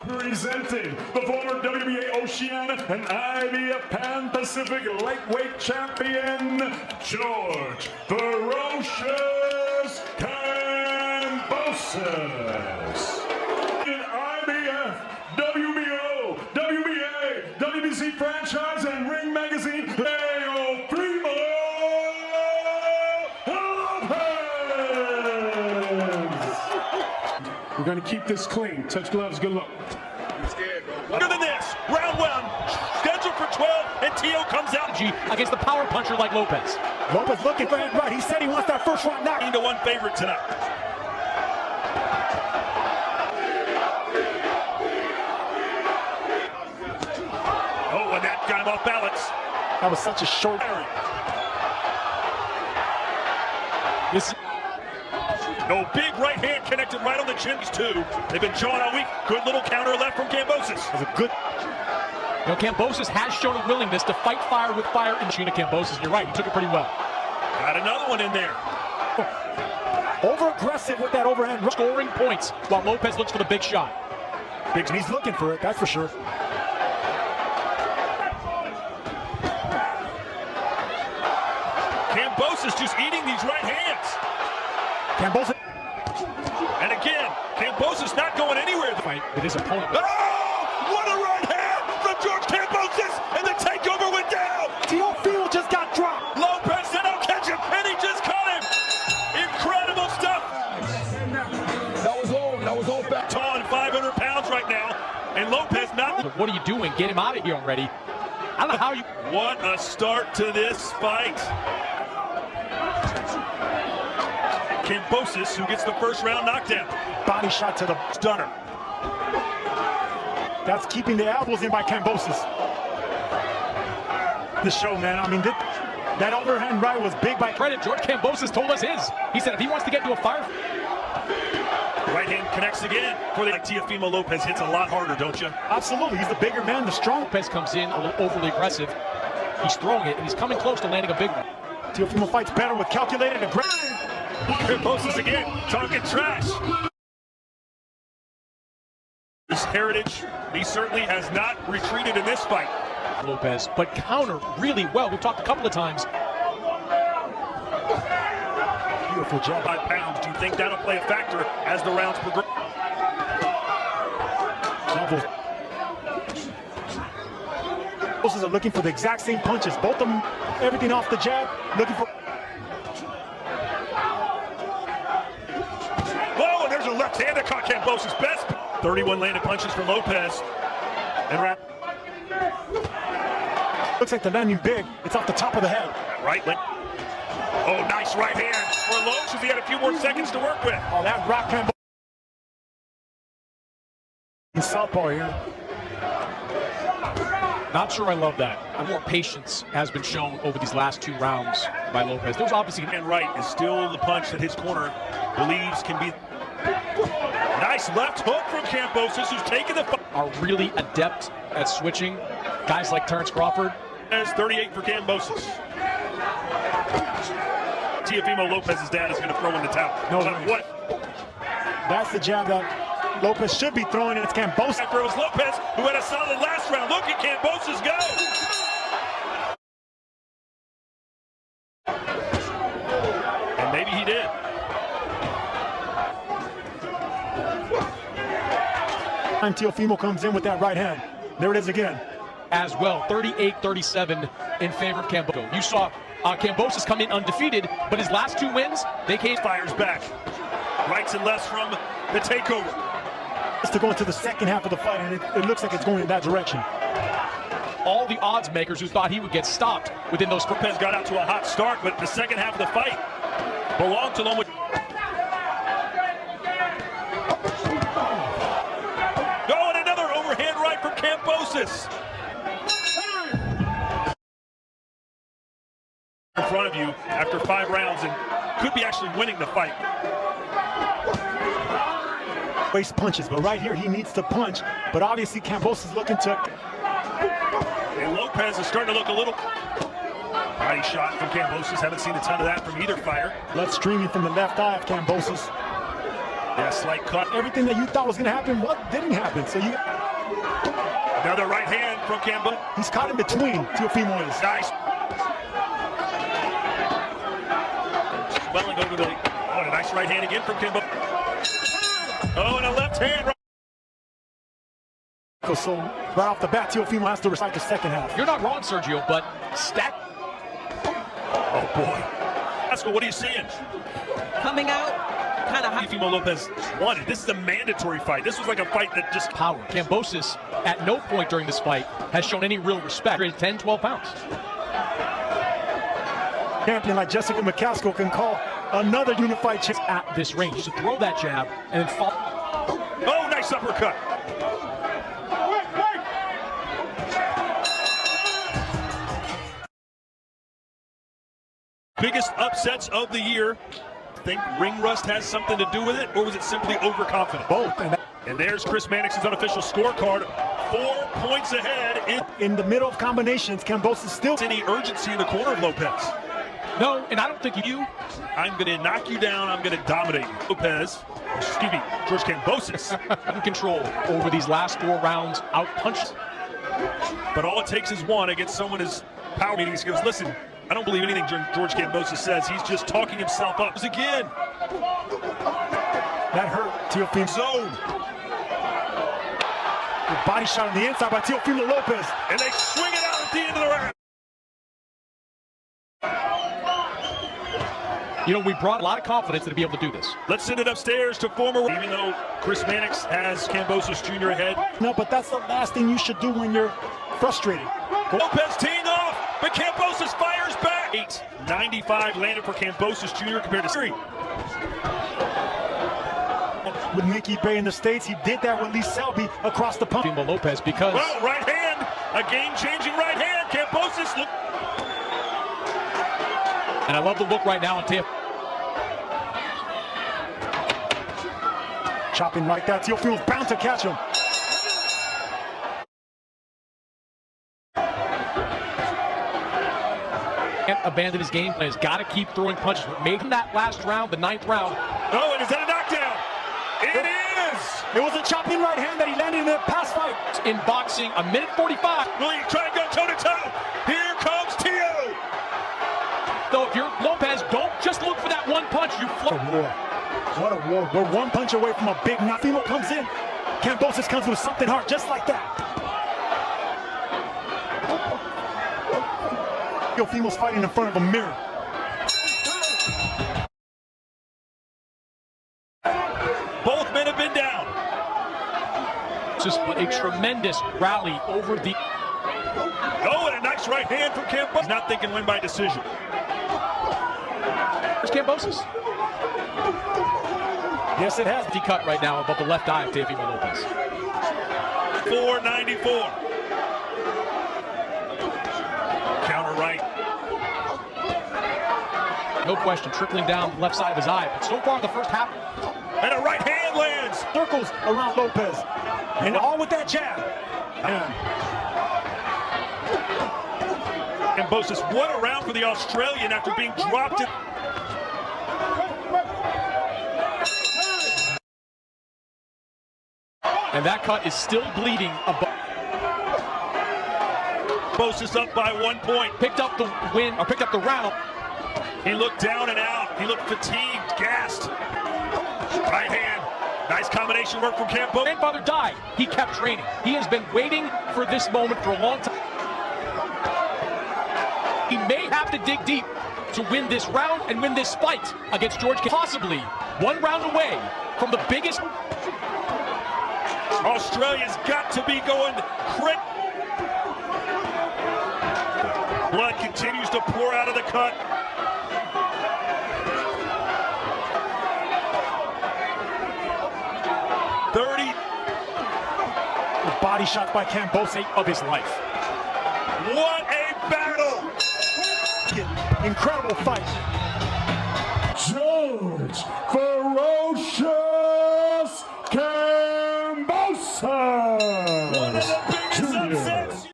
Presenting the former WBA Oceania and IBF Pan-Pacific lightweight champion, George Ferocious Kambosos. In IBF, WBO, WBA, WBC franchise, and Ring Magazine, Teofimo Lopez. We're going to keep this clean. Touch gloves, good luck. Better than this, round one, scheduled for 12, and Teo comes out against the power puncher like Lopez. Lopez looking for it right. He said he wants that first round knock. 9-1 favorite tonight. Oh, and that got him off balance. That was such a short. No, big right hand connected right on the chins too. They've been jawing all week. Good little counter left from Kambosos. That was a good. You know, Kambosos has shown a willingness to fight fire with fire in Sheena Kambosos. You're right, he took it pretty well. Got another one in there. Over aggressive with that overhand. Scoring points while Lopez looks for the big shot. He's looking for it, that's for sure. Kambosos just eating these right hands. Kambosos. And again, Kambosos not going anywhere. Fight with his opponent. Oh! What a right hand from George Kambosos! And the takeover went down! Teofimo just got dropped. Lopez said, "I'll catch him," and he just caught him! Incredible stuff! That was all back. Tall and 500 pounds right now, and Lopez not... What are you doing? Get him out of here already. I don't know how you... What a start to this fight. Kambosos, who gets the first round knockdown. Body shot to the Stunner. That's keeping the elbows in by Kambosos. The show, man. I mean, that overhand right was big by Credit, George Kambosos told us his. He said if he wants to get into a fire... Right hand connects again. Like Teofimo Lopez hits a lot harder, don't you? Absolutely. He's the bigger man, the strong. Lopez comes in a little overly aggressive. He's throwing it, and he's coming close to landing a big one. Teofimo fights better with calculated aggression. Kambosos again, talking trash. His heritage, he certainly has not retreated in this fight. Lopez, but counter really well. We've talked a couple of times. Beautiful jab. 5 pounds. Do you think that'll play a factor as the rounds progress? Kambosos are looking for the exact same punches. Both of them, everything off the jab, looking for... Whoa, and there's a left hand that caught Kambosos' best. 31 landed punches for Lopez. And looks like they're landing big. It's off the top of the head. Right. Oh, nice right hand for Lopez as he had a few more seconds to work with. Oh, that rock Kambosos. In southpaw here. Not sure I love that. More patience has been shown over these last 2 rounds by Lopez. There's obviously... And right is still the punch that his corner believes can be... Nice left hook from Kambosos, who's taken the fight. Are really adept at switching. Guys like Terrence Crawford. As 38 for Kambosos. Teofimo Lopez's dad is going to throw in the towel. No, what? That's the jab that Lopez should be throwing, and it's Kambosos. After it was Lopez who had a solid last round. Look at Kambosos go! And maybe he did. And Teofimo comes in with that right hand. There it is again. As well, 38-37 in favor of Kambosos. You saw Kambosos come in undefeated, but his last 2 wins, they came... Fires back. Rights and lefts from the takeover. It's to go into the second half of the fight, and it looks like it's going in that direction. All the odds makers who thought he would get stopped within those... Lopez got out to a hot start, but the second half of the fight belonged to Loma. Oh, and another overhand right from Kambosos. In front of you after 5 rounds and could be actually winning the fight. Waste punches, but right here he needs to punch. But obviously Kambosos is looking to... And Lopez is starting to look a little... Body shot from Kambosos. Haven't seen a ton of that from either fighter. Blood streaming from the left eye of Kambosos. Yeah, slight cut. Everything that you thought was going to happen, didn't happen. So Another right hand from Kambosos. He's caught in between. Teofimo is. Nice. Swelling over the. Oh, and a nice right hand again from Kambosos. Oh, and a left hand. So right off the bat, Teofimo has to recite the second half. You're not wrong, Sergio, but stack. Oh boy. Pascal, what are you seeing? Coming out, kind of high. Teofimo Lopez won it. This is a mandatory fight. This was like a fight that just Power. Kambosos, at no point during this fight, has shown any real respect. 10, 12 pounds. Champion like Jessica McCaskill can call another unified chase At this range, to throw that jab and then fall. Oh, nice uppercut. Biggest upsets of the year. Think ring rust has something to do with it, or was it simply overconfident? both. And there's Chris Mannix's unofficial scorecard. 4 points ahead. In the middle of combinations, Kambosos still. Any urgency in the corner of Lopez? No, and I don't think you. I'm going to knock you down. I'm going to dominate you. Lopez, excuse me, George Kambosos. In control over these last 4 rounds, out-punched. But all it takes is one against someone as power meetings. He goes, listen, I don't believe anything George Kambosos says. He's just talking himself up. Again. That hurt Teofimo. Zone. The body shot on the inside by Teofimo Lopez. And they swing it out at the end of the round. You know, we brought a lot of confidence to be able to do this. Let's send it upstairs to former, even though Chris Mannix has Kambosos Jr. ahead. No, but that's the last thing you should do when you're frustrated. Lopez teeing off, but Kambosos fires back. 8.95 landed for Kambosos Jr. compared to 3. With Mickey Bay in the States, he did that with Lee Selby across the pump. Teofimo Lopez, because Well, right hand, a game-changing right hand. Kambosos look. and I love the look right now on Teofimo. Chopping like that, Teofimo's bound to catch him. Can't abandon his game plan. He's got to keep throwing punches. What made him that last round, the 9th round. Oh, and is that a knockdown? It is! It was a chopping right hand that he landed in the past fight. In boxing, a minute 45. Will he try and go toe-to-toe? Here comes Teo! Though if you're Lopez, don't just look for that one punch. You What a war. What a war. We're one punch away from a big knock. Teofimo comes in. Kambosos comes with something hard, just like that. Teofimo's fighting in front of a mirror. Both men have been down. just a tremendous rally over the. Oh, and a nice right hand from Kambosos. He's not thinking win by decision. There's Kambosos. Yes, it has. He cut right now above the left eye of Teofimo Lopez. 494. Counter right. No question, trickling down the left side of his eye. But so far in the first half. And a right hand lands. Circles around Lopez. And all with that jab. Kambosos, what a round for the Australian after being dropped in. And that cut is still bleeding above. Kambosos up by 1 point. Picked up the win, or picked up the round. He looked down and out. He looked fatigued, gassed. Right hand. Nice combination work from Kambosos. Grandfather died. He kept training. He has been waiting for this moment for a long time. He may have to dig deep to win this round and win this fight against George Kambosos. Possibly 1 round away from the biggest. Australia's got to be going crit. Blood continues to pour out of the cut. The body shot by Kambosos Of his life. What a battle! Incredible fight. George